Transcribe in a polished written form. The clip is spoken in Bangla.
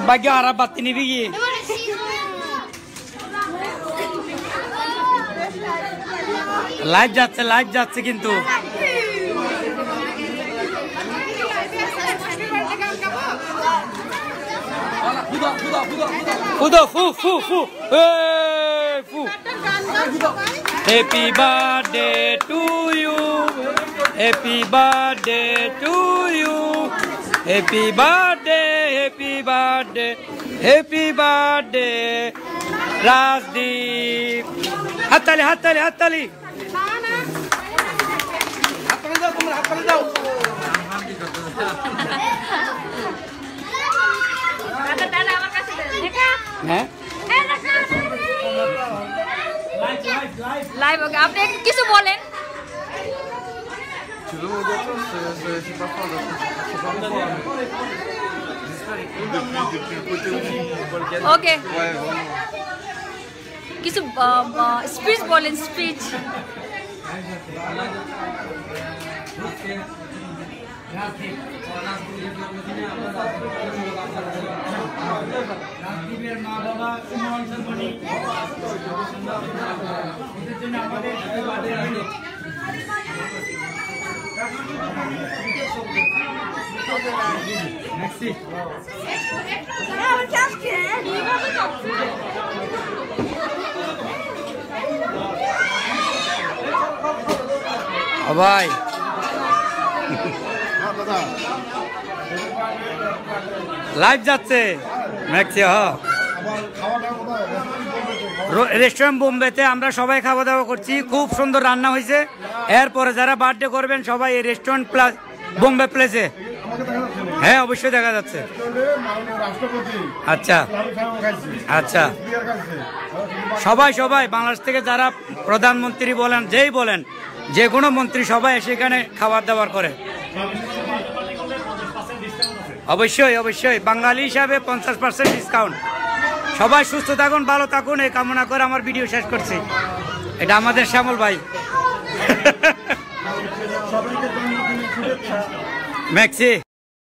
ভাগ্য আর বাতি নিবি কি লাইভ যাচ্ছে কিন্তু ফুদো ফু ফু ফু ফু happy birthday to you happy birthday to you happy birthday happy birthday happy birthday Rajdeep হাততালি হাততালি হাততালি দাও লাইভ ওকে আপনি কিছু বলেন ওকে কিছু স্পিচ বলেন স্পিচ রাজদীপের মা বাবা এদের জন্য আমাদের ভাই লাইভ যাচ্ছে ম্যাক্সি রেস্টুরেন্ট বোম্বেতে আমরা সবাই খাওয়া দাওয়া করছি খুব সুন্দর রান্না হয়েছে এরপরে যারা বার্থডে করবেন সবাই এই রেস্টুরেন্ট প্লাস বোম্বে প্লেসে হ্যাঁ অবশ্যই দেখা যাচ্ছে আচ্ছা আচ্ছা সবাই সবাই বাংলাদেশ থেকে যারা প্রধানমন্ত্রী বলেন যেই বলেন যে কোনো মন্ত্রী সবাই সেখানে খাবার দাবার করে অবশ্যই অবশ্যই বাঙালি হিসাবে 50% ডিসকাউন্ট সবাই সুস্থ থাকুন ভালো থাকুন এই কামনা করে আমার ভিডিও শেষ করছি এটা আমাদের শ্যামল ভাই ম্যাক্সি